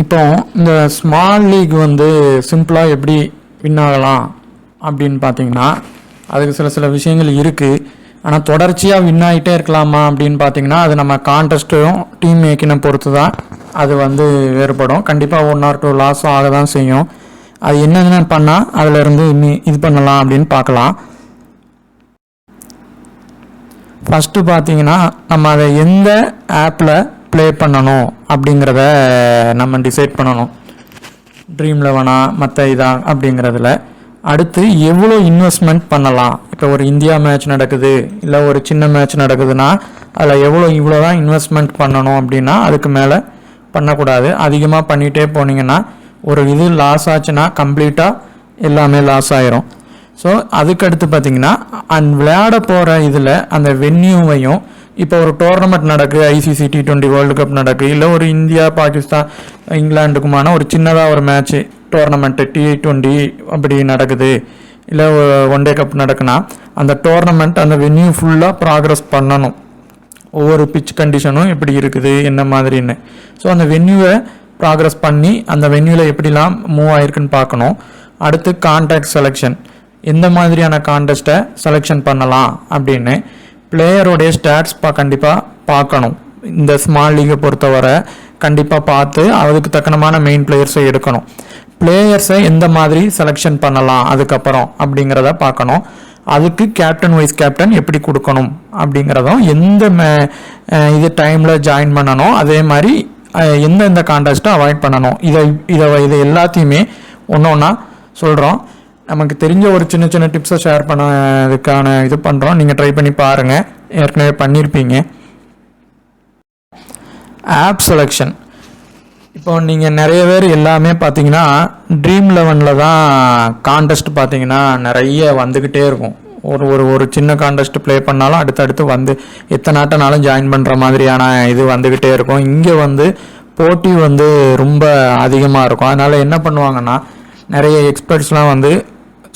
இப்போ இந்த small league வந்து சிம்பிளாக எப்படி வின் ஆகலாம் அப்படின்னு பார்த்தீங்கன்னா அதுக்கு சில விஷயங்கள் இருக்குது. ஆனால் தொடர்ச்சியாக வின் ஆகிட்டே இருக்கலாமா அப்படின்னு பார்த்தீங்கன்னா அது நம்ம கான்டெஸ்ட்டும் டீம் மேக்கினை பொறுத்து தான் அது வந்து வேறுபடும். கண்டிப்பாக 1 or 2 லாஸும் ஆக தான் செய்யும். அது என்னென்ன பண்ணால் அதிலிருந்து இது பண்ணலாம் அப்படின்னு பார்க்கலாம். ஃபஸ்ட்டு பார்த்தீங்கன்னா நம்ம அதை எந்த ஆப்பில் ப்ளே பண்ணணும் அப்படிங்கிறத நம்ம டிசைட் பண்ணணும். ட்ரீம் 11 மற்ற இதா அப்படிங்கிறதுல அடுத்து எவ்வளோ இன்வெஸ்ட்மெண்ட் பண்ணலாம். இப்போ ஒரு இந்தியா மேட்ச் நடக்குது இல்லை ஒரு சின்ன மேட்ச் நடக்குதுன்னா அதில் இவ்வளோ தான் இன்வெஸ்ட்மெண்ட் பண்ணணும் அப்படின்னா அதுக்கு மேலே பண்ணக்கூடாது. அதிகமாக பண்ணிகிட்டே போனீங்கன்னா ஒரு இது லாஸ் ஆச்சுன்னா கம்ப்ளீட்டாக எல்லாமே லாஸ் ஆயிரும். ஸோ அதுக்கடுத்து பார்த்தீங்கன்னா விளையாட போகிற இதில் அந்த வென்யூவையும் இப்போ ஒரு டோர்னமெண்ட் நடக்குது, ICC T20 வேர்ல்டு கப் நடக்குது, இல்லை ஒரு இந்தியா பாகிஸ்தான் இங்கிலாந்துக்குமான ஒரு சின்னதாக ஒரு மேட்ச்சு டோர்னமெண்ட்டு T20 அப்படி நடக்குது, இல்லை ஒன் டே கப் நடக்குன்னா அந்த டோர்னமெண்ட் அந்த வென்யூ ஃபுல்லாக ப்ராக்ரஸ் பண்ணணும். ஒவ்வொரு பிச் கண்டிஷனும் எப்படி இருக்குது என்ன மாதிரின்னு. ஸோ அந்த வென்யூவை ப்ராக்ரஸ் பண்ணி அந்த வென்யூவில் எப்படிலாம் மூவ் ஆகிருக்குன்னு பார்க்கணும். அடுத்து கான்டாக்ட் செலெக்ஷன், எந்த மாதிரியான கான்டெஸ்ட்டை செலெக்ஷன் பண்ணலாம் அப்படின்னு பிளேயரோடைய ஸ்டாட்ஸ் கண்டிப்பாக பார்க்கணும். இந்த ஸ்மால் லீகை பொறுத்தவரை கண்டிப்பாக பார்த்து அதுக்கு தக்கனமான மெயின் பிளேயர்ஸை எடுக்கணும். பிளேயர்ஸை எந்த மாதிரி செலெக்ஷன் பண்ணலாம் அதுக்கப்புறம் அப்படிங்கிறத பார்க்கணும். அதுக்கு கேப்டன் வைஸ் கேப்டன் எப்படி கொடுக்கணும் அப்படிங்கிறதும் எந்த இது டைமில் ஜாயின் பண்ணணும், அதே மாதிரி எந்தெந்த கான்டெஸ்ட்டை அவாய்ட் பண்ணணும், இதை எல்லாத்தையுமே ஒன்று ஒன்றா சொல்கிறோம். நமக்கு தெரிஞ்ச ஒரு சின்ன டிப்ஸை ஷேர் பண்ணதுக்கான இது பண்ணுறோம். நீங்கள் ட்ரை பண்ணி பாருங்கள், ஏற்கனவே பண்ணியிருப்பீங்க. ஆப் செலெக்ஷன், இப்போ நீங்கள் நிறைய பேர் எல்லாமே பார்த்தீங்கன்னா ட்ரீம் 11 தான் கான்டெஸ்ட் பார்த்தீங்கன்னா நிறைய வந்துக்கிட்டே இருக்கும். ஒரு சின்ன கான்டெஸ்ட் ப்ளே பண்ணாலும் அடுத்தடுத்து வந்து எத்தனை நாட்டனாலும் ஜாயின் பண்ணுற மாதிரியான இது வந்துக்கிட்டே இருக்கும். இங்கே வந்து போட்டி வந்து ரொம்ப அதிகமாக இருக்கும். அதனால் என்ன பண்ணுவாங்கன்னா நிறைய எக்ஸ்பர்ட்ஸ்லாம் வந்து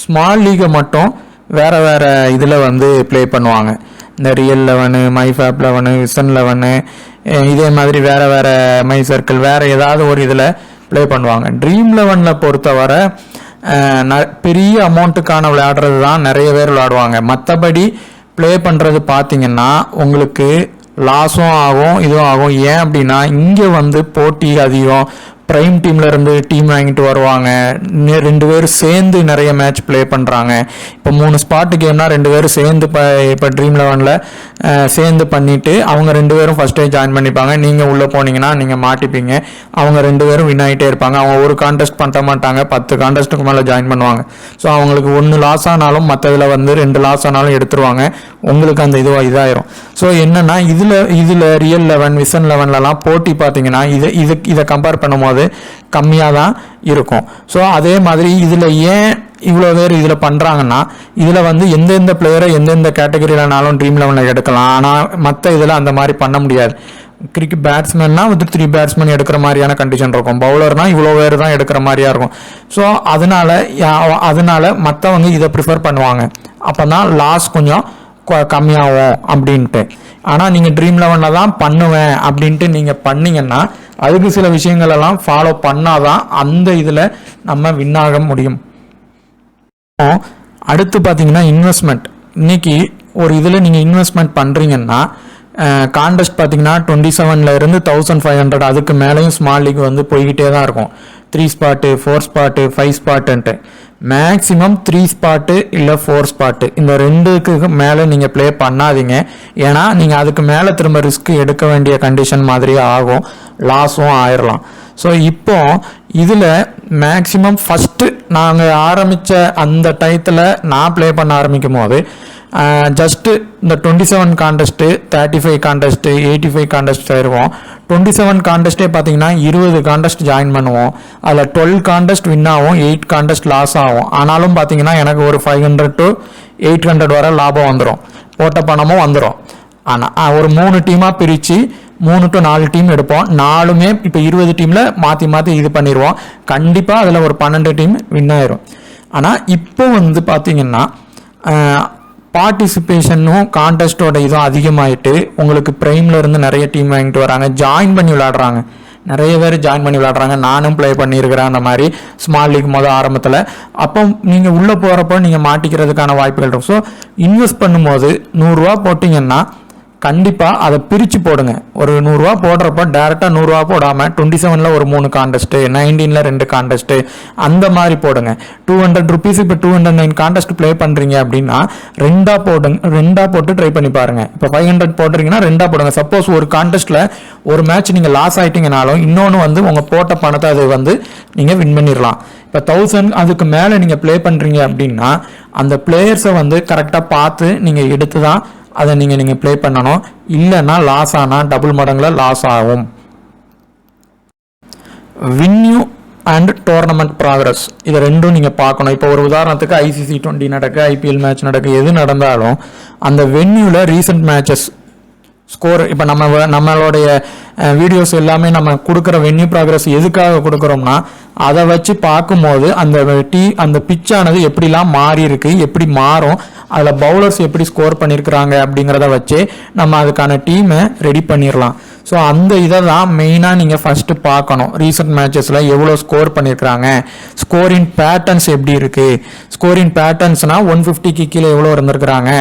ஸ்மால் லீகை மட்டும் வேறு இதில் வந்து ப்ளே பண்ணுவாங்க. இந்த ரியல் 11, மைஃபேப் 11, விசன் 11 இதே மாதிரி வேறு மை சர்க்கிள் வேறு ஏதாவது ஒரு இதில் ப்ளே பண்ணுவாங்க. ட்ரீம் 11 பொறுத்தவரை பெரிய அமௌண்ட்டுக்கான விளையாடுறது தான் நிறைய பேர் விளையாடுவாங்க. மற்றபடி ப்ளே பண்ணுறது பார்த்தீங்கன்னா உங்களுக்கு லாஸும் ஆகும் இதுவும் ஆகும். ஏன் அப்படின்னா இங்கே வந்து போட்டி அதிகம். ப்ரைம் டீமில் இருந்து டீம் வாங்கிட்டு வருவாங்க, 2 பேரும் சேர்ந்து நிறைய மேட்ச் ப்ளே பண்ணுறாங்க. இப்போ 3 ஸ்பாட்டு கேம்னா 2 பேரும் சேர்ந்து இப்போ ட்ரீம் 11 சேர்ந்து பண்ணிவிட்டு அவங்க 2 பேரும் ஃபஸ்ட்டே ஜாயின் பண்ணிப்பாங்க. நீங்கள் உள்ளே போனீங்கன்னா நீங்கள் மாட்டிப்பீங்க. அவங்க 2 பேரும் வின் ஆகிட்டே இருப்பாங்க. அவங்க ஒரு கான்டெஸ்ட் பண்ண மாட்டாங்க, 10 கான்டெஸ்ட்டுக்கு மேலே ஜாயின் பண்ணுவாங்க. ஸோ அவங்களுக்கு 1 லாஸ் ஆனாலும் மற்றதில் வந்து 2 லாஸ் ஆனாலும் எடுத்துருவாங்க. உங்களுக்கு அந்த இதாயிரும். ஸோ என்னென்னா இதில் ரியல் 11 விசன் 11லலாம் போட்டி பார்த்தீங்கன்னா இதை கம்பேர் பண்ணும்போது கம்மியாக தான் இருக்கும். ஸோ அதே மாதிரி இதில் ஏன் இவ்வளோ பேர் இதில் பண்ணுறாங்கன்னா இதில் வந்து எந்தெந்த பிளேயரை எந்தெந்த கேட்டகரியிலனாலும் ட்ரீம் 11 எடுக்கலாம். ஆனால் மற்ற இதில் அந்த மாதிரி பண்ண முடியாது. கிரிக்கெட் பேட்ஸ்மேன்னா வந்து 3 பேட்ஸ்மேன் எடுக்கிற மாதிரியான கண்டிஷன் இருக்கும். பவுலர்னால் இவ்வளோ பேர் தான் எடுக்கிற மாதிரியா இருக்கும். ஸோ அதனால மற்றவங்க இதை ப்ரிஃபர் பண்ணுவாங்க. அப்போ தான் லாஸ் கொஞ்சம் கம்மியாகும் அப்படின்ட்டு. ஆனால் நீங்கள் ட்ரீம் 11 தான் பண்ணுவேன் அப்படின்ட்டு நீங்கள் பண்ணிங்கன்னா அதுக்கு சில விஷயங்களெல்லாம் ஃபாலோ பண்ணாதான் அந்த இதில் நம்ம வின் ஆக முடியும். அடுத்து பார்த்தீங்கன்னா இன்வெஸ்ட்மெண்ட். இன்னைக்கு ஒரு இதில் நீங்கள் இன்வெஸ்ட்மெண்ட் பண்ணுறீங்கன்னா கான்டெஸ்ட் பார்த்தீங்கன்னா 27 இருந்து 1500 அதுக்கு மேலேயும் ஸ்மால் லீக் வந்து போய்கிட்டே தான் இருக்கும். 3 ஸ்பாட்டு 4 ஸ்பாட்டு 5 ஸ்பாட்டுன்ட்டு மேக்ஸிமம் 3 ஸ்பாட்டு இல்லை 4 ஸ்பாட்டு இந்த 2க்கு மேலே நீங்கள் ப்ளே பண்ணாதீங்க. ஏன்னா நீங்கள் அதுக்கு மேலே திரும்ப ரிஸ்க் எடுக்க வேண்டிய கண்டிஷன் மாதிரி ஆகும், லாஸும் ஆயிடலாம். ஸோ இப்போ இதில் மேக்ஸிமம் ஃபஸ்ட்டு நாங்கள் ஆரம்பித்த அந்த டயத்தில் நான் ப்ளே பண்ண ஆரம்பிக்கும் போது ஜஸ்ட்டு இந்த 27 கான்டெஸ்ட்டு 35 கான்டெஸ்ட்டு 85 கான்டெஸ்ட் இருக்கும். 27 கான்டெஸ்ட்டே பார்த்தீங்கன்னா 20 கான்டெஸ்ட் ஜாயின் பண்ணுவோம். அதில் 12 கான்டெஸ்ட் வின் ஆகும், 8 கான்டெஸ்ட் லாஸ் ஆகும். ஆனாலும் பார்த்தீங்கன்னா எனக்கு ஒரு 500 to 800 வரை லாபம் வந்துடும், போட்ட பணமும் வந்துடும். ஆனால் ஒரு 3 டீமாக பிரித்து 3 to 4 டீம் எடுப்போம். 4மே இப்போ 20 டீமில் மாற்றி இது பண்ணிடுவோம். கண்டிப்பாக அதில் ஒரு 12 டீம் வின் ஆயிரும். ஆனால் இப்போ வந்து பார்த்தீங்கன்னா பார்ட்டிசிபேஷனும் கான்டெஸ்ட்டோட இதுவும் அதிகமாகிட்டு உங்களுக்கு ப்ரைமில் இருந்து நிறைய டீம் வாங்கிட்டு வராங்க, ஜாயின் பண்ணி விளையாடுறாங்க. நிறைய பேர் ஜாயின் பண்ணி விளையாடுறாங்க. நானும் ப்ளே பண்ணியிருக்கிறேன் அந்த மாதிரி ஸ்மால் லீக் ஆரம்பத்தில். அப்போ நீங்கள் உள்ளே போகிறப்போ நீங்கள் மாட்டிக்கிறதுக்கான வாய்ப்புகள் இருக்கும். ஸோ இன்வெஸ்ட் பண்ணும்போது 100 ரூபா போட்டிங்கன்னா கண்டிப்பாக அதை பிரித்து போடுங்க. ஒரு 100 ரூபா போடுறப்ப டேரெக்டாக 100 ரூபா போடாமல் 27ல் ஒரு 3 கான்டெஸ்ட்டு, 19ல் 2 கான்டெஸ்ட்டு அந்த மாதிரி போடுங்க. 200 ருபீஸ் இப்போ 209 கான்டெஸ்ட் ப்ளே பண்ணுறீங்க அப்படின்னா ரெண்டாக போட்டு ட்ரை பண்ணி பாருங்கள். இப்போ 500 போடுறீங்கன்னா 2 போடுங்க. சப்போஸ் ஒரு கான்டெஸ்ட்டில் ஒரு மேட்ச் நீங்கள் லாஸ் ஆகிட்டீங்கனாலும் இன்னொன்று உங்கள் போட்ட பணத்தை அது நீங்கள் வின் பண்ணிடலாம். இப்போ 1000 அதுக்கு மேலே நீங்கள் ப்ளே பண்ணுறீங்க அப்படின்னா அந்த பிளேயர்ஸை கரெக்டாக பார்த்து நீங்கள் எடுத்து தான் அதை நீங்கள் ப்ளே பண்ணணும். இல்லைன்னா லாஸ் ஆனால் டபுள் மடங்கில் லாஸ் ஆகும். வென்யூ அண்ட் டோர்னமெண்ட் ப்ராக்ரஸ் இதை ரெண்டும் நீங்கள் பார்க்கணும். இப்போ ஒரு உதாரணத்துக்கு ICC 20 நடக்கு, IPL மேட்ச் நடக்கு, எது நடந்தாலும் அந்த வென்யூவில் ரீசெண்ட் மேட்சஸ் ஸ்கோர் இப்போ நம்மளுடைய வீடியோஸ் எல்லாமே நம்ம கொடுக்குற வென்யூ ப்ராக்ரஸ் எதுக்காக கொடுக்குறோம்னா அதை வச்சு பார்க்கும்போது அந்த பிச்சானது எப்படிலாம் மாறி இருக்கு, எப்படி மாறும், அதில் பவுலர்ஸ் எப்படி ஸ்கோர் பண்ணியிருக்கிறாங்க அப்படிங்கிறத வச்சு நம்ம அதுக்கான டீமை ரெடி பண்ணிடலாம். ஸோ அந்த இதை தான் மெயினாக நீங்கள் ஃபஸ்ட்டு பார்க்கணும். ரீசெண்ட் மேட்சஸில் எவ்வளோ ஸ்கோர் பண்ணியிருக்கிறாங்க, ஸ்கோரிங் பேட்டர்ன்ஸ் எப்படி இருக்குது. ஸ்கோரிங் பேட்டர்ன்ஸ்னால் 150க்கு கீழே எவ்வளோ இருந்திருக்கிறாங்க,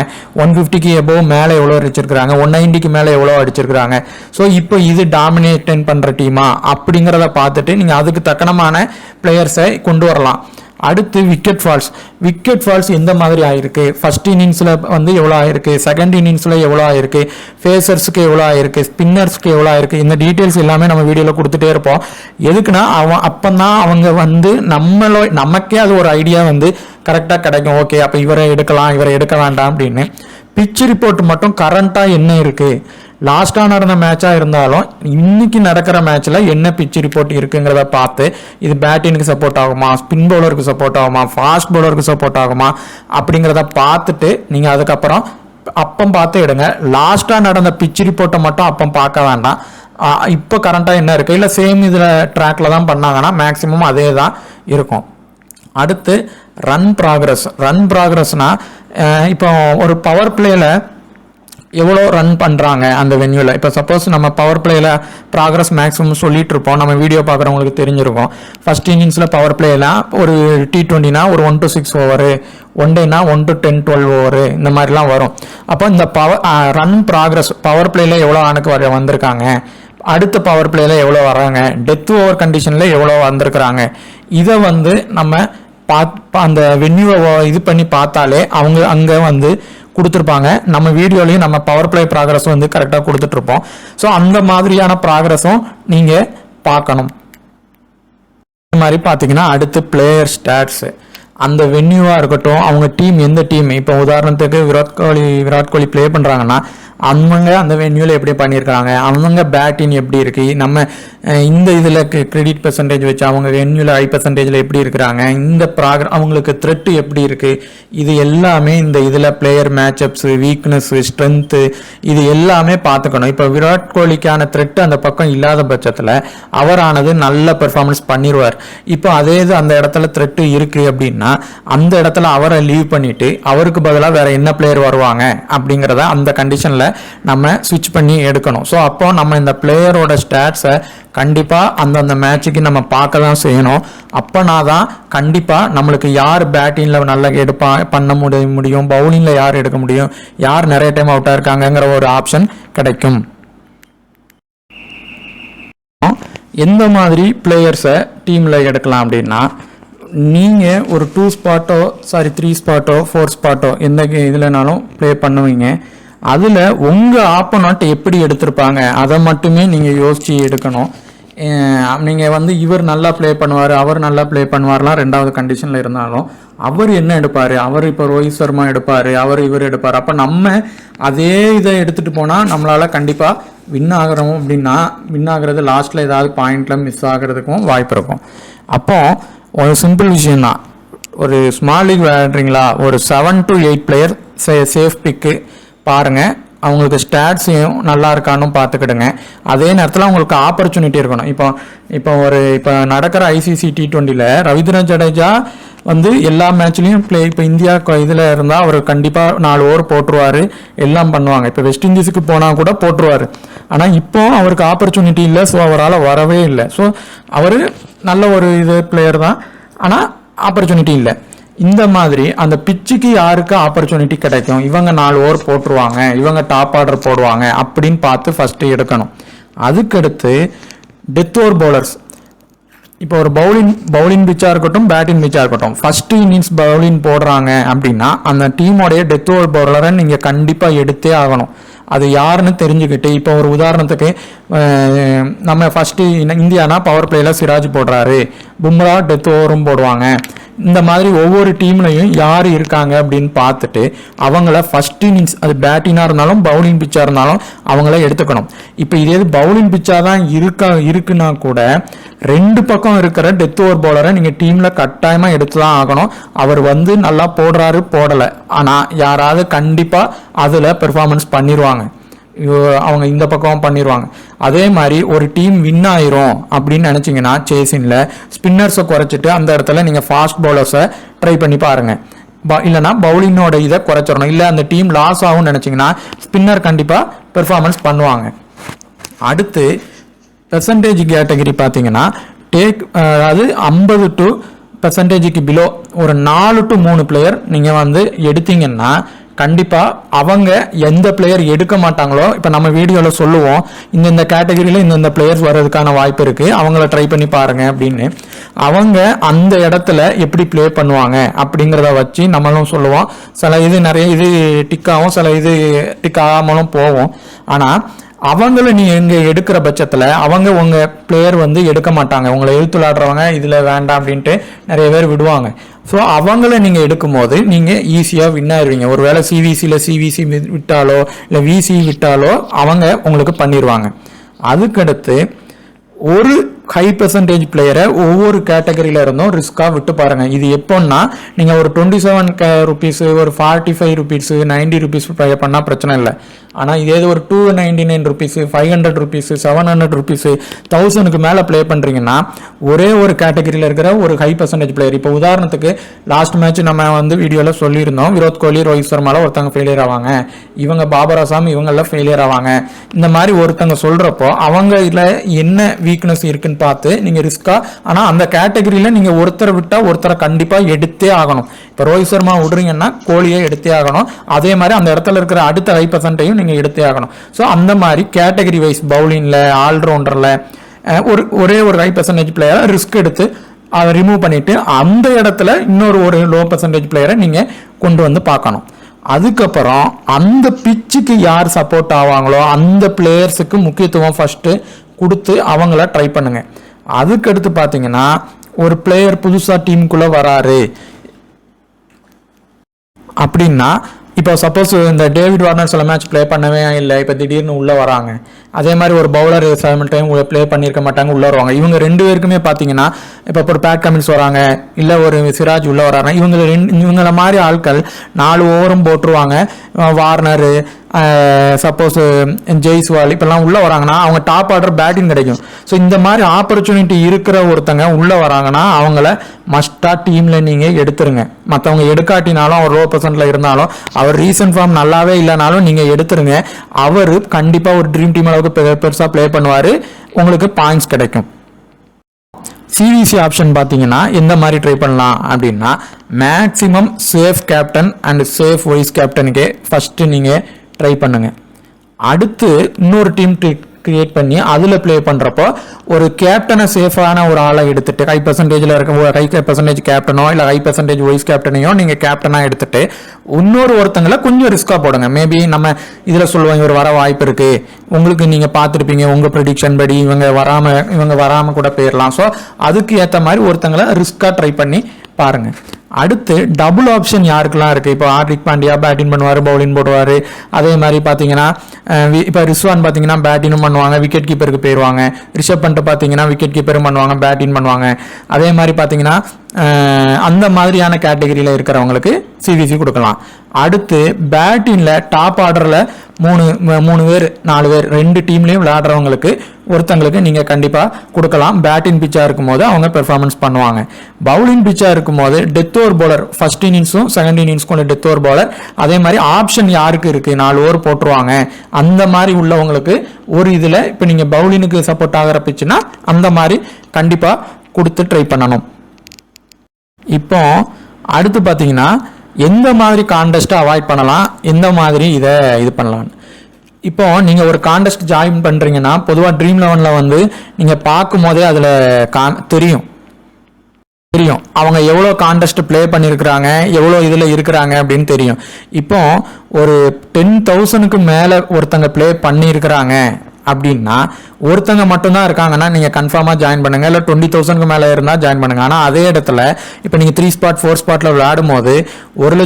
150க்கு எபோவ் மேலே எவ்வளோ அடிச்சிருக்கிறாங்க, 190க்கு மேலே எவ்வளோ அடிச்சிருக்கிறாங்க. ஸோ இப்போ இது டாமினேட் பண்ணுற டீமா அப்படிங்கிறத பார்த்துட்டு நீங்கள் அதுக்கு தக்கனமான பிளேயர்ஸை கொண்டு வரலாம். அடுத்து விக்கெட் ஃபால்ஸ் எந்த மாதிரி ஆயிருக்கு, ஃபர்ஸ்ட் இன்னிங்ஸில் எவ்வளோ ஆயிருக்கு, செகண்ட் இன்னிங்ஸில் எவ்வளோ ஆயிருக்கு, ஃபேசர்ஸுக்கு எவ்வளோ ஆயிருக்கு, ஸ்பின்னர்ஸ்க்கு எவ்வளோ ஆயிருக்கு, இந்த டீட்டெயில்ஸ் எல்லாமே நம்ம வீடியோவில் கொடுத்துட்டே இருப்போம். எதுக்குன்னா அப்போதான் அவங்க நமக்கே அது ஒரு ஐடியா கரெக்டாக கிடைக்கும். ஓகே, அப்போ இவரை எடுக்கலாம், இவரை எடுக்க வேண்டாம் அப்படின்னு. பிச் ரிப்போர்ட் மட்டும் கரண்ட்டாக என்ன இருக்குது, லாஸ்ட்டாக நடந்த மேட்சாக இருந்தாலும் இன்னைக்கு நடக்கிற மேட்ச்சில் என்ன பிச் ரிப்போர்ட் இருக்குங்கிறத பார்த்து இது பேட்டிங்க்கு சப்போர்ட் ஆகுமா, ஸ்பின் பவுலருக்கு சப்போர்ட் ஆகுமா, ஃபாஸ்ட் பவுலருக்கு சப்போர்ட் ஆகுமா அப்படிங்கிறத பார்த்துட்டு நீங்கள் அதுக்கப்புறம் பார்த்து எடுங்க. லாஸ்ட்டாக நடந்த பிச் ரிப்போர்ட்டை மட்டும் பார்க்க வேண்டாம். இப்போ கரண்ட்டாக என்ன இருக்குது, இல்லை சேம் இதில் ட்ராக்கில் தான் பண்ணாங்கன்னா மேக்ஸிமம் அதே தான் இருக்கும். அடுத்து ரன் ப்ராக்ரஸ்னால் இப்போ ஒரு பவர் பிளேயில் எவ்வளோ ரன் பண்ணுறாங்க அந்த வென்யூவில். இப்போ சப்போஸ் நம்ம பவர் பிளேயில் ப்ராக்ரஸ் மேக்ஸிமம் சொல்லிட்டு இருப்போம், நம்ம வீடியோ பார்க்குறவங்களுக்கு தெரிஞ்சிருக்கும். ஃபர்ஸ்ட் இன்னிங்ஸில் பவர் பிளேயில் ஒரு T20னா ஒரு 1 to 6 ஓவரு, 1 டேனா 1 to 10, 12 ஓவரு இந்த மாதிரிலாம் வரும். அப்போ இந்த ரன் ப்ராக்ரஸ் பவர் பிளேயில் எவ்வளோ ஆனுக்கு வந்திருக்காங்க, அடுத்த பவர் பிளேயில் எவ்வளோ வராங்க, டெத் ஓவர் கண்டிஷனில் எவ்வளோ வந்திருக்கிறாங்க, இதை நம்ம அந்த வென்யூவை இது பண்ணி பார்த்தாலே அவங்க அங்கே கொடுத்துருப்பாங்க. நம்ம வீடியோலையும் நம்ம பவர் பிளே ப்ராக்ரஸ் கரெக்டாக கொடுத்துட்ருப்போம். ஸோ அந்த மாதிரியான ப்ராக்ரஸும் நீங்கள் பார்க்கணும். இந்த மாதிரி பார்த்தீங்கன்னா அடுத்து பிளேயர் ஸ்டாட்ஸு, அந்த வென்யூவாக இருக்கட்டும், அவங்க டீம் எந்த டீம், இப்போ உதாரணத்துக்கு விராட் கோலி ப்ளே பண்ணுறாங்கன்னா அவங்க அந்த வென்யூவில் எப்படி பண்ணியிருக்காங்க, அவங்க பேட்டிங் எப்படி இருக்குது, நம்ம இந்த இதில் கிரெடிட் பெர்சன்டேஜ் வச்சு அவங்க வென்யூவில் ஹை பெர்சன்டேஜில் எப்படி இருக்கிறாங்க, இந்த அவங்களுக்கு த்ரெட்டு எப்படி இருக்குது, இது எல்லாமே இந்த இதில் பிளேயர் மேட்சப்ஸு, வீக்னஸ்ஸு, ஸ்ட்ரென்த்து இது எல்லாமே பார்த்துக்கணும். இப்போ விராட் கோலிக்கான த்ரெட்டு அந்த பக்கம் இல்லாத பட்சத்தில் அவரானது நல்ல பெர்ஃபார்மன்ஸ் பண்ணிடுவார். இப்போ அதே இது அந்த இடத்துல த்ரெட்டு இருக்குது அப்படின்னா அந்த இடத்துல அவரை லீவ் பண்ணிவிட்டு அவருக்கு பதிலாக வேறு என்ன பிளேயர் வருவாங்க அப்படிங்கிறத அந்த கண்டிஷனில் நம்ம ஸ்விட்ச் பண்ணி எடுக்கணும். ஸோ அப்போ நம்ம இந்த பிளேயரோட ஸ்டாட்ஸை கண்டிப்பாக அந்தந்த மேட்சுக்கு நம்ம பார்க்க தான் செய்யணும். அப்போனா தான் கண்டிப்பாக நம்மளுக்கு யார் பேட்டிங்கில் நல்லா பண்ண முடியும், பவுலிங்கில் யார் எடுக்க முடியும், யார் நிறைய டைம் அவுட்டாக இருக்காங்கங்கிற ஒரு ஆப்ஷன் கிடைக்கும். எந்த மாதிரி பிளேயர்ஸை டீமில் எடுக்கலாம் அப்படின்னா, நீங்கள் ஒரு 2 ஸ்பாட்டோ 3 ஸ்பாட்டோ 4 ஸ்பாட்டோ எந்த இதுலனாலும் ப்ளே பண்ணுவீங்க. அதில் உங்கள் ஆப்போனண்ட் எப்படி எடுத்திருப்பாங்க அதை மட்டுமே நீங்கள் யோசித்து எடுக்கணும். நீங்கள் இவர் நல்லா ப்ளே பண்ணுவார், அவர் நல்லா ப்ளே பண்ணுவார்லாம் ரெண்டாவது கண்டிஷனில் இருந்தாலும் அவர் என்ன எடுப்பார், அவர் இப்போ ரோஹித் சர்மா எடுப்பார், இவர் எடுப்பார். அப்போ நம்ம அதே இதை எடுத்துகிட்டு போனால் நம்மளால் கண்டிப்பாக வின் ஆகிறோம் அப்படின்னா வின் ஆகிறது லாஸ்ட்டில் ஏதாவது பாயிண்டில் மிஸ் ஆகிறதுக்கும் வாய்ப்பு இருக்கும். அப்போ ஒரு சிம்பிள் விஷயந்தான், ஒரு ஸ்மால் லீக் விளையாடுறீங்களா, ஒரு 7 to 8 பிளேயர் சேஃப் பிக்கு பாருங்கள். அவங்களுக்கு ஸ்டாட்ஸையும் நல்லா இருக்கான்னு பார்த்துக்கிடுங்க. அதே நேரத்தில் அவங்களுக்கு ஆப்பர்ச்சுனிட்டி இருக்கணும். இப்போ நடக்கிற ICC T20ல் ரவீந்திர ஜடேஜா எல்லா மேட்ச்லேயும் இப்போ இந்தியா இதில் இருந்தால் அவர் கண்டிப்பாக 4 ஓவர் போட்டுருவார், எல்லாம் பண்ணுவாங்க. இப்போ வெஸ்ட் இண்டீஸுக்கு போனால் கூட போட்டுருவார். ஆனால் இப்போ அவருக்கு ஆப்பர்ச்சுனிட்டி இல்லை. ஸோ அவரால் வரவே இல்லை. ஸோ அவர் நல்ல ஒரு பிளேயர் தான், ஆனால் ஆப்பர்ச்சுனிட்டி இல்லை. இந்த மாதிரி அந்த பிச்சுக்கு யாருக்கு ஆப்பர்ச்சுனிட்டி கிடைக்கும், இவங்க 4 ஓவர் போட்டுருவாங்க, இவங்க டாப் ஆர்டர் போடுவாங்க அப்படின்னு பார்த்து ஃபஸ்ட்டு எடுக்கணும். அதுக்கடுத்து டெத் ஓவர் பவுலர்ஸ். இப்போ ஒரு பவுலிங் பிச்சாக இருக்கட்டும், பேட்டிங் பிச்சாக இருக்கட்டும், ஃபர்ஸ்ட் இன்னிங்ஸ் பவுலிங் போடுறாங்க அப்படின்னா அந்த டீமோடைய டெத் ஓவர் பவுலரை நீங்கள் கண்டிப்பாக எடுத்தே ஆகணும். அது யாருன்னு தெரிஞ்சுக்கிட்டு, இப்போ ஒரு உதாரணத்துக்கு நம்ம ஃபஸ்ட்டு இந்தியானா பவர் பிளேயில் சிராஜ் போடுறாரு, பும்ரா டெத் ஓவரும் போடுவாங்க. இந்த மாதிரி ஒவ்வொரு டீம்லையும் யார் இருக்காங்க அப்படின்னு பார்த்துட்டு அவங்கள ஃபர்ஸ்ட் இன்னிங்ஸ், அது பேட்டிங்காக இருந்தாலும் பவுலிங் பிச்சாக இருந்தாலும் அவங்கள எடுத்துக்கணும். இப்போ இதே பவுலிங் பிச்சாக தான் இருக்குன்னா கூட 2 பக்கம் இருக்கிற டெத் ஓவர் பவுலரை நீங்கள் டீமில் கட்டாயமாக எடுத்து தான் ஆகணும். அவர் நல்லா போடுறாரு போடலை, ஆனால் யாராவது கண்டிப்பாக அதில் பெர்ஃபார்மன்ஸ் பண்ணிடுவாங்க, அவங்க இந்த பக்கம் பண்ணிடுவாங்க. அதே மாதிரி ஒரு டீம் வின் ஆயிரும் அப்படின்னு நினச்சிங்கன்னா சேசின்ல ஸ்பின்னர்ஸை குறைச்சிட்டு அந்த இடத்துல நீங்கள் ஃபாஸ்ட் பவுலர்ஸை ட்ரை பண்ணி பாருங்கள். இல்லைனா பவுலிங்கோட இதை குறைச்சிடணும். இல்லை அந்த டீம் லாஸ் ஆகும்னு நினச்சிங்கன்னா ஸ்பின்னர் கண்டிப்பாக பெர்ஃபார்மன்ஸ் பண்ணுவாங்க. அடுத்து பெர்சன்டேஜ் கேட்டகரி பார்த்தீங்கன்னா அதாவது 50 to பெர்சன்டேஜுக்கு பிலோ ஒரு 4 to 3 பிளேயர் நீங்கள் எடுத்தீங்கன்னா கண்டிப்பாக அவங்க எந்த பிளேயர் எடுக்க மாட்டாங்களோ, இப்போ நம்ம வீடியோவில் சொல்லுவோம் இந்த கேட்டகரியில் இந்த பிளேயர்ஸ் வர்றதுக்கான வாய்ப்பு இருக்குது, அவங்கள ட்ரை பண்ணி பாருங்கள் அப்படின்னு. அவங்க அந்த இடத்துல எப்படி ப்ளே பண்ணுவாங்க அப்படிங்கிறத வச்சு நம்மளும் சொல்லுவோம். சில நிறைய டிக் ஆகும், சில டிக் ஆகாமலும் போவோம். ஆனால் அவங்கள நீங்கள் எடுக்கிற பட்சத்தில் அவங்க உங்கள் பிளேயர் எடுக்க மாட்டாங்க. உங்களை எழுத்து விளாடுறவங்க இதில் வேண்டாம் அப்படின்ட்டு நிறைய பேர் விடுவாங்க. ஸோ அவங்கள நீங்கள் எடுக்கும்போது நீங்கள் ஈஸியாக வின் ஆயிடுவீங்க. ஒரு வேளை சிவிசி விட்டாலோ இல்லை விசி விட்டாலோ அவங்க உங்களுக்கு பண்ணிடுவாங்க. அதுக்கடுத்து ஒரு ஹை பெர்சன்டேஜ் பிளேயரை ஒவ்வொரு கேட்டகரியில இருந்தும் ரிஸ்காக விட்டு பாருங்க. இது எப்போன்னா நீங்கள் ஒரு 27 rupees, ஒரு 45 rupees, 90 rupees பே பண்ணால் பிரச்சனை இல்லை. ஆனால் இதே ஒரு 299 rupees, 500 rupees, 700 rupees, 1000க்கு மேலே ப்ளே பண்ணுறீங்கன்னா ஒரே ஒரு கேட்டகரியில் இருக்கிற ஒரு ஹை பெர்சன்டேஜ் பிளேயர். இப்போ உதாரணத்துக்கு லாஸ்ட் மேட்ச் நம்ம வீடியோவில் சொல்லியிருந்தோம், விராட் கோலி, ரோஹித் சர்மாவில் ஒருத்தவங்க ஃபெயிலியர் ஆவாங்க, இவங்க பாபர் அசாம் இவங்கள ஃபெயிலியர் ஆவாங்க. இந்த மாதிரி ஒருத்தவங்க சொல்கிறப்போ அவங்க இதில் என்ன வீக்னஸ் இருக்குன்னு பார்த்து நீங்கள் ரிஸ்கா, ஆனால் அந்த கேட்டகரியில் நீங்கள் ஒருத்தரை விட்டால் ஒருத்தரை கண்டிப்பாக எடுத்தே ஆகணும். இப்போ ரோஹித் சர்மா விடுறீங்கன்னா கோலியை எடுத்தே ஆகணும். அதே மாதிரி அந்த இடத்துல இருக்கிற அடுத்த ஹை பெர்சன்டேஜும் நீங்கள் எடுத்தே ஆகணும். ஸோ அந்த மாதிரி கேட்டகரி வைஸ் பவுலிங்கில், ஆல்ரவுண்டரில் ஒரே ஒரு ஹை பெர்சன்டேஜ் பிளேயரை ரிஸ்க் எடுத்து அதை ரிமூவ் பண்ணிட்டு அந்த இடத்துல ஒரு லோ பெர்சன்டேஜ் பிளேயரை நீங்கள் கொண்டு பார்க்கணும். அதுக்கப்புறம் அந்த பிச்சுக்கு யார் சப்போர்ட் ஆவாங்களோ அந்த பிளேயர்ஸுக்கு முக்கியத்துவம் ஃபர்ஸ்ட் கொடுத்து அவங்கள ட்ரை பண்ணுங்க. அதுக்கடுத்து பார்த்தீங்கன்னா ஒரு பிளேயர் புதுசாக டீமுக்குள்ளே வராரு அப்படின்னா, இப்போ சப்போஸ் இந்த டேவிட் வார்னர் சில மேட்ச் ப்ளே பண்ணவே இல்லை, இப்போ திடீர்னு உள்ளே வராங்க. அதே மாதிரி ஒரு பவுலர் செவன் டைம் ப்ளே பண்ணியிருக்க மாட்டாங்க, உள்ளே வருவாங்க. இவங்க 2 பேருக்குமே பார்த்தீங்கன்னா இப்போ ஒரு பேட் கமின்ஸ் வராங்க, இல்லை ஒரு சிராஜ் உள்ளே வராங்க. இவங்கள மாதிரி ஆட்கள் 4 ஓவரும் போட்டுருவாங்க. வார்னரு, சப்போஸ் ஜெய்ஸ்வால் இப்பெல்லாம் உள்ளே வராங்கன்னா அவங்க டாப் ஆர்டர் பேட்டிங் கிடைக்கும். ஸோ இந்த மாதிரி ஆப்பர்ச்சுனிட்டி இருக்கிற ஒருத்தங்க உள்ளே வராங்கன்னா அவங்கள மஸ்டாக டீமில் நீங்கள் எடுத்துருங்க. மற்றவங்க எடுக்காட்டினாலும் அவர் லோ பெர்சன்ட்ல இருந்தாலும், அவர் ரீசன்ட் ஃபார்ம் நல்லாவே இல்லைனாலும் நீங்கள் எடுத்துருங்க. அவர் கண்டிப்பாக ஒரு ட்ரீம் டீம் அளவுக்கு பெருசாக ப்ளே பண்ணுவார், உங்களுக்கு பாயிண்ட்ஸ் கிடைக்கும். சிவிசி ஆப்ஷன் பார்த்தீங்கன்னா எந்த மாதிரி ட்ரை பண்ணலாம் அப்படின்னா, maximum safe captain and safe vice கேப்டனுக்கே ஃபஸ்ட்டு நீங்கள் ட்ரை பண்ணுங்க. அடுத்து இன்னொரு டீம் கிரியேட் பண்ணி அதில் ப்ளே பண்ணுறப்போ ஒரு கேப்டனை சேஃபான ஒரு ஆளை எடுத்துட்டு, ஹை பெர்சன்டேஜில் இருக்க ஹை பெர்சன்டேஜ் கேப்டனோ இல்லை ஹை பெர்சன்டேஜ் வைஸ் கேப்டனையோ நீங்கள் கேப்டனாக எடுத்துட்டு ஒருத்தங்களை கொஞ்சம் ரிஸ்காக போடுங்க. மேபி நம்ம இதில் சொல்லுவோம் இவர் வர வாய்ப்பு இருக்குது, உங்களுக்கு நீங்கள் பார்த்துருப்பீங்க உங்கள் ப்ரெடிக்ஷன் படி இவங்க வராமல் கூட போயிடலாம். ஸோ அதுக்கு ஏற்ற மாதிரி ஒருத்தங்களை ரிஸ்காக ட்ரை பண்ணி பாருங்க. அடுத்து டபுள் ஆப்ஷன் யாருக்கெல்லாம் இருக்குது. இப்போ ஹார்திக் பாண்டியா பேட்டிங் பண்ணுவார், பவுலிங் போடுவார். அதே மாதிரி பார்த்தீங்கன்னா இப்போ ரிஸ்வான் பார்த்தீங்கன்னா பேட்டிங்கும் பண்ணுவாங்க, விக்கெட் கீப்பருக்கு போயிடுவாங்க. ரிஷப் பண்ட் பார்த்தீங்கன்னா விக்கெட் கீப்பரும் பண்ணுவாங்க, பேட்டிங் பண்ணுவாங்க. அதே மாதிரி பார்த்தீங்கன்னா அந்த மாதிரியான கேட்டகரியில் இருக்கிறவங்களுக்கு சிவிசி கொடுக்கலாம். அடுத்து பேட்டிங்கில் டாப் ஆர்டரில் 3 பேர் 4 பேர் 2 டீம்லேயும் விளையாடுறவங்களுக்கு ஒருத்தங்களுக்கு நீங்கள் கண்டிப்பாக கொடுக்கலாம். பேட்டிங் பிச்சாக இருக்கும்போது அவங்க பெர்ஃபார்மன்ஸ் பண்ணுவாங்க. பவுலிங் பிச்சாக இருக்கும்போது டெத் ஓவர் பவுலர் ஃபர்ஸ்ட் இன்னிங்ஸும் செகண்ட் இன்னிங்ஸ்க்கும் டெத் ஓவர் பவுலர், அதே மாதிரி ஆப்ஷன் யாருக்கு இருக்குது 4 ஓவர் போட்டுருவாங்க. அந்த மாதிரி உள்ளவங்களுக்கு ஒரு இதில் இப்போ நீங்கள் பவுலிங்க்கு சப்போர்ட் ஆகிற பிச்சுன்னா அந்த மாதிரி கண்டிப்பாக கொடுத்து ட்ரை பண்ணணும். இப்போ அடுத்து பார்த்தீங்கன்னா எந்த மாதிரி கான்டெஸ்ட்டை அவாய்ட் பண்ணலாம், எந்த மாதிரி இதை இது பண்ணலாம். இப்போ நீங்கள் ஒரு கான்டெஸ்ட் ஜாயின் பண்ணுறீங்கன்னா பொதுவாக ட்ரீம் 11 வந்து நீங்கள் பார்க்கும் போதே அதில் தெரியும் அவங்க எவ்வளோ கான்டெஸ்ட் ப்ளே பண்ணியிருக்கிறாங்க, எவ்வளோ இதில் இருக்கிறாங்க அப்படின்னு தெரியும். இப்போ ஒரு 10,000க்கு மேலே ஒருத்தங்க ப்ளே பண்ணியிருக்கிறாங்க அப்படின்னா ஒருத்தங்க மட்டும்தான் இருக்காங்கன்னா நீங்கள் கன்ஃபார்மாக ஜாயின் பண்ணுங்கள். இல்லை 20,000க்கு மேலே இருந்தால் ஜாயின் பண்ணுங்கள். ஆனால் அதே இடத்துல இப்போ நீங்கள் 3 ஸ்பாட் 4 ஸ்பாட்டில் விளையாடும் போது 1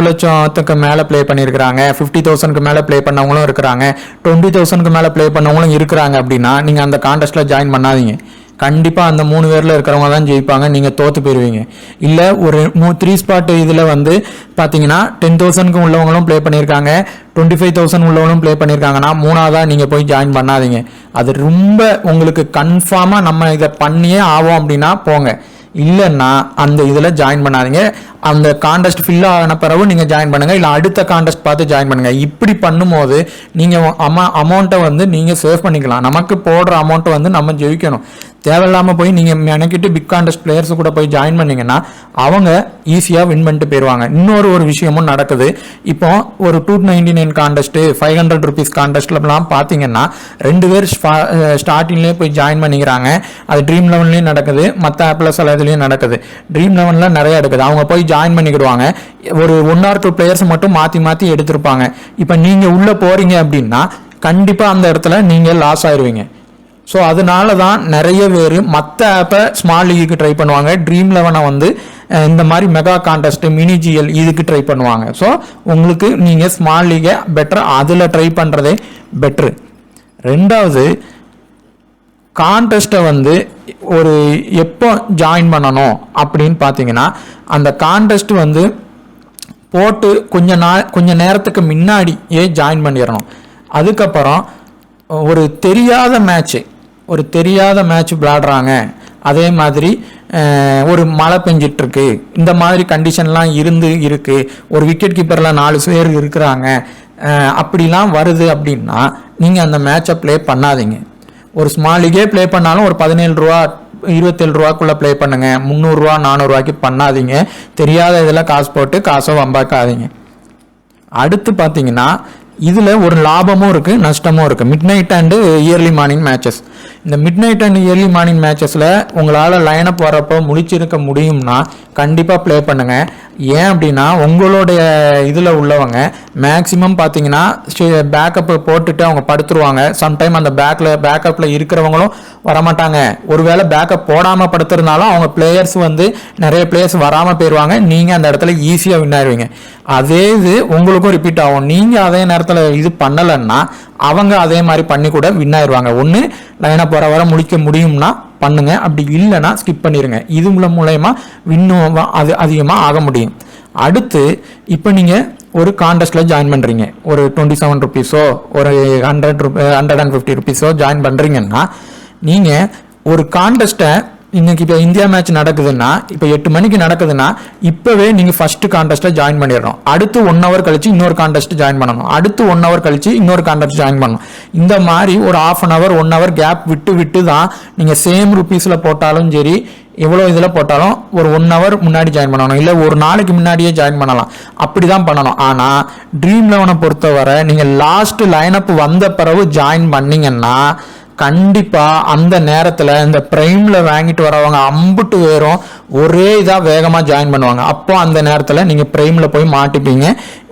லட்சத்துக்கு மேலே ப்ளே பண்ணியிருக்கிறாங்க, 50,000க்கு மேலே ப்ளே பண்ணவங்களும் இருக்கிறாங்க, 20,000க்கு மேலே ப்ளே பண்ணவங்களும் இருக்கிறாங்க அப்படின்னா நீங்கள் அந்த கான்டெஸ்ட்டில் ஜாயின் பண்ணாதீங்க. கண்டிப்பாக அந்த 3 பேரில் இருக்கிறவங்க தான் ஜெயிப்பாங்க, நீங்கள் தோற்று போயிடுவீங்க. இல்லை ஒரு 3 ஸ்பாட் இதில் வந்து பார்த்தீங்கன்னா 10,000க்கு உள்ளவங்களும் ப்ளே பண்ணியிருக்காங்க, 25,000 உள்ளவங்களும் ப்ளே பண்ணியிருக்காங்கன்னா 3ஆவதாக நீங்கள் போய் ஜாயின் பண்ணாதீங்க. அது ரொம்ப உங்களுக்கு கன்ஃபார்மாக நம்ம இதை பண்ணியே ஆவோம் அப்படின்னா போங்க. இல்லைன்னா அந்த இதில் ஜாயின் பண்ணாதீங்க. அந்த கான்டெஸ்ட் ஃபில் ஆன பிறகு நீங்கள் ஜாயின் பண்ணுங்கள். இல்லை அடுத்த கான்டெஸ்ட் பார்த்து ஜாயின் பண்ணுங்கள். இப்படி பண்ணும்போது நீங்கள் அமௌண்ட்டை வந்து நீங்கள் சேவ் பண்ணிக்கலாம். நமக்கு போடுற அமௌண்ட்டை வந்து நம்ம ஜெயிக்கணும். தேவையில்லாமல் போய் நீங்கள் மெனக்கிட்டு பிக் கான்டெஸ்ட் பிளேயர்ஸ் கூட போய் ஜாயின் பண்ணிங்கன்னா அவங்க ஈஸியாக வின் பண்ணிட்டு போயிடுவாங்க. இன்னொரு விஷயமும் நடக்குது. இப்போ ஒரு 299 கான்டெஸ்ட்டு 500 ருபீஸ் கான்டெஸ்ட்லாம் பார்த்தீங்கன்னா 2 பேர் ஸ்டார்டிங்லேயே போய் ஜாயின் பண்ணிக்கிறாங்க. அது ட்ரீம் 11லேயும் நடக்குது, மற்ற ஆப்பில் சில இதுலேயும் நடக்குது. ட்ரீம் 11ல நிறைய எடுக்குது. அவங்க போய் ஜாயின் பண்ணிக்கிடுவாங்க. ஒரு 1 or 2 பிளேயர்ஸ் மட்டும் மாற்றி எடுத்திருப்பாங்க. இப்போ நீங்கள் உள்ளே போகிறீங்க அப்படின்னா கண்டிப்பாக அந்த இடத்துல நீங்கள் லாஸ் ஆயிடுவீங்க. ஸோ அதனால தான் நிறைய பேர் மற்ற ஆப்பை ஸ்மால் லீக்கு ட்ரை பண்ணுவாங்க. ட்ரீம் 11 வந்து இந்த மாதிரி மெகா கான்டெஸ்ட் மினி ஜிஎல் இதுக்கு ட்ரை பண்ணுவாங்க. ஸோ உங்களுக்கு நீங்கள் ஸ்மால் லீகை பெட்டர் அதில் ட்ரை பண்ணுறதே பெட்ரு. ரெண்டாவது கான்டெஸ்ட்டை வந்து ஒரு எப்போ ஜாயின் பண்ணணும் அப்படின்னு பார்த்தீங்கன்னா அந்த கான்டெஸ்ட் வந்து போட்டு கொஞ்ச நேரத்துக்கு முன்னாடியே ஜாயின் பண்ணிடணும். அதுக்கப்புறம் ஒரு தெரியாத மேட்ச் விளையாடுறாங்க, அதே மாதிரி ஒரு மழை பெஞ்சிட்ருக்கு, இந்த மாதிரி கண்டிஷன்லாம் இருக்கு, ஒரு விக்கெட் கீப்பரில் 4 பேர் இருக்கிறாங்க, அப்படிலாம் வருது அப்படின்னா நீங்கள் அந்த மேட்சை ப்ளே பண்ணாதீங்க. ஒரு ஸ்மால் லீகே ப்ளே பண்ணாலும் ஒரு 17 ரூபா 27 ரூபாக்குள்ளே ப்ளே பண்ணுங்க. 300 ரூபா 400 ரூபாய்க்கு பண்ணாதீங்க. தெரியாத இதில் காசு போட்டு காசை வம்பாக்காதீங்க. அடுத்து பார்த்தீங்கன்னா இதில் ஒரு லாபமும் இருக்குது நஷ்டமும் இருக்குது. Midnight and early morning matches. இந்த midnight and early morning மேட்சஸில் உங்களால் லைனப் வரப்போ முடிச்சிருக்க முடியும்னா கண்டிப்பாக ப்ளே பண்ணுங்கள். ஏன் அப்படின்னா உங்களுடைய இதில் உள்ளவங்க மேக்ஸிமம் பார்த்தீங்கன்னா பேக்கப்பு போட்டுட்டு அவங்க படுத்துருவாங்க. சம்டைம் அந்த பேக்கப்பில் இருக்கிறவங்களும் வரமாட்டாங்க. ஒருவேளை பேக்கப் போடாமல் படுத்துருந்தாலும் அவங்க பிளேயர்ஸ் வந்து நிறைய பிளேயர்ஸ் வராமல் போயிடுவாங்க. நீங்கள் அந்த இடத்துல ஈஸியாக வின் ஆயிடுவீங்க. அதே இது உங்களுக்கும் ரிப்பீட் ஆகும். நீங்கள் அதே நேரத்தில் இது பண்ணலைன்னா அவங்க அதே மாதிரி பண்ணி கூட வின் ஆயிடுவாங்க. ஒன்று லைனப் வர முடிக்க முடியும்னா பண்ணுங்க, அப்படி இல்லைன்னா ஸ்கிப் பண்ணிடுங்க. இது மூலயமா வின்னும் அது அதிகமாக ஆக முடியும். அடுத்து இப்போ நீங்கள் ஒரு கான்டெஸ்ட்டில் ஜாயின் பண்ணுறீங்க, ஒரு 27 ருபீஸோ ஒரு 150 ருபீஸோ ஜாயின் பண்ணுறீங்கன்னா நீங்கள் ஒரு கான்டெஸ்ட்டை இன்னைக்கு இப்போ இந்தியா மேட்ச் நடக்குதுன்னா இப்போ 8 மணிக்கு நடக்குதுன்னா இப்போவே நீங்கள் ஃபர்ஸ்ட் கான்டெஸ்ட்டை ஜாயின் பண்ணிடணும். அடுத்து 1 hour கழிச்சு இன்னொரு கான்டெஸ்ட் ஜாயின் பண்ணணும். அடுத்து 1 hour கழிச்சு இன்னொரு கான்டெஸ்ட் ஜாயின் பண்ணணும். இந்த மாதிரி ஒரு 1/2 hour 1 hour கேப் விட்டு தான் நீங்கள் சேம் ருபீஸில் போட்டாலும் சரி எவ்வளோ இதில் போட்டாலும் ஒரு 1 hour முன்னாடி ஜாயின் பண்ணணும். இல்லை ஒரு நாளைக்கு முன்னாடியே ஜாயின் பண்ணலாம். அப்படி தான் பண்ணணும். ஆனால் ட்ரீம் 11 பொறுத்தவரை நீங்கள் லாஸ்ட் லைனப் வந்த பிறகு ஜாயின் பண்ணிங்கன்னா கண்டிப்பாக அந்த நேரத்தில் இந்த ப்ரைமில் வாங்கிட்டு வரவங்க அம்புட்டு பேரும் ஒரே இதாக வேகமாக ஜாயின் பண்ணுவாங்க. அப்போ அந்த நேரத்தில் நீங்கள் ப்ரைமில் போய் மாட்டிப்பீங்க.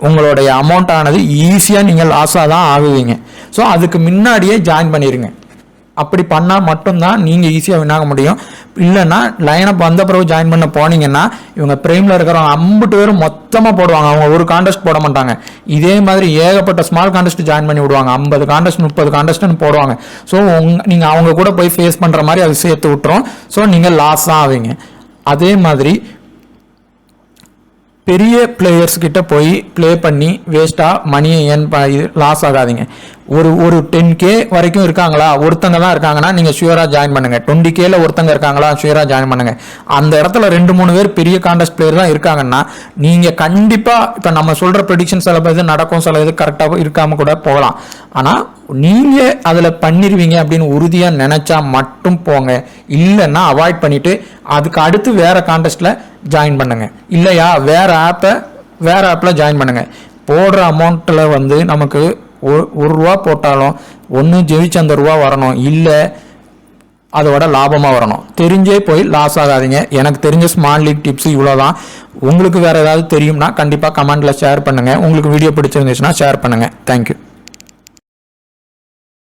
உங்களுடைய அமௌண்ட் ஆனது ஈஸியாக நீங்கள் லாஸாக தான் ஆகுவீங்க. ஸோ அதுக்கு முன்னாடியே ஜாயின் பண்ணிடுங்க. அப்படி பண்ணால் மட்டும்தான் நீங்கள் ஈஸியாக வின் ஆக முடியும். இல்லைன்னா லைனப் வந்த பிறகு ஜாயின் பண்ண போனீங்கன்னா இவங்க ப்ரைமில் இருக்கிறவங்க 50 பேரும் மொத்தமாக போடுவாங்க. அவங்க ஒரு கான்டெஸ்ட் போட மாட்டாங்க. இதே மாதிரி ஏகப்பட்ட ஸ்மால் கான்டெஸ்ட் ஜாயின் பண்ணி விடுவாங்க. 50 கான்டெஸ்ட் 30 கான்டெஸ்ட்னு போடுவாங்க. ஸோ நீங்கள் அவங்க கூட போய் ஃபேஸ் பண்ணுற மாதிரி அது சேர்த்து விட்டுரும். ஸோ நீங்கள் லாஸ் தான் ஆவீங்க. அதே மாதிரி பெரிய பிளேயர்ஸ் கிட்ட போய் ப்ளே பண்ணி வேஸ்ட்டாக மணியை லாஸ் ஆகாதீங்க. ஒரு 10K வரைக்கும் இருக்காங்களா, ஒருத்தங்க தான் இருக்காங்கன்னா நீங்கள் ஷுவராக ஜாயின் பண்ணுங்கள். 20Kல ஒருத்தங்க இருக்காங்களா, ஷுவராக ஜாயின் பண்ணுங்கள். அந்த இடத்துல 2-3 பேர் பெரிய கான்டெஸ்ட் பிளேயர் தான் இருக்காங்கன்னா நீங்கள் கண்டிப்பாக இப்போ நம்ம சொல்கிற ப்ரெடிக்ஷன் சில இது நடக்கும், சில இது கரெக்டாக இருக்காமல் கூட போகலாம். ஆனால் நீங்கள் அதில் பண்ணிடுவீங்க அப்படின்னு உறுதியாக நினச்சா மட்டும் போங்க. இல்லைன்னா அவாய்ட் பண்ணிவிட்டு அதுக்கு அடுத்து வேறு கான்டெஸ்ட்டில் ஜாயின் பண்ணுங்க. இல்லையா வேறு ஆப்பில் ஜாயின் பண்ணுங்க. போடுற அமௌண்ட்டில் நமக்கு ஒரு ரூபா போட்டாலும் ஒன்று ஜெயிச்சு அந்த ரூபா வரணும், இல்லை அதோட லாபமாக வரணும். தெரிஞ்சே போய் லாஸ் ஆகாதீங்க. எனக்கு தெரிஞ்ச ஸ்மால் லீக் டிப்ஸ் இவ்வளோதான். உங்களுக்கு வேறு ஏதாவது தெரியும்னா கண்டிப்பாக கமெண்ட்டில் ஷேர் பண்ணுங்கள். உங்களுக்கு வீடியோ பிடிச்சிருந்துச்சுன்னா ஷேர் பண்ணுங்கள். தேங்க்யூ.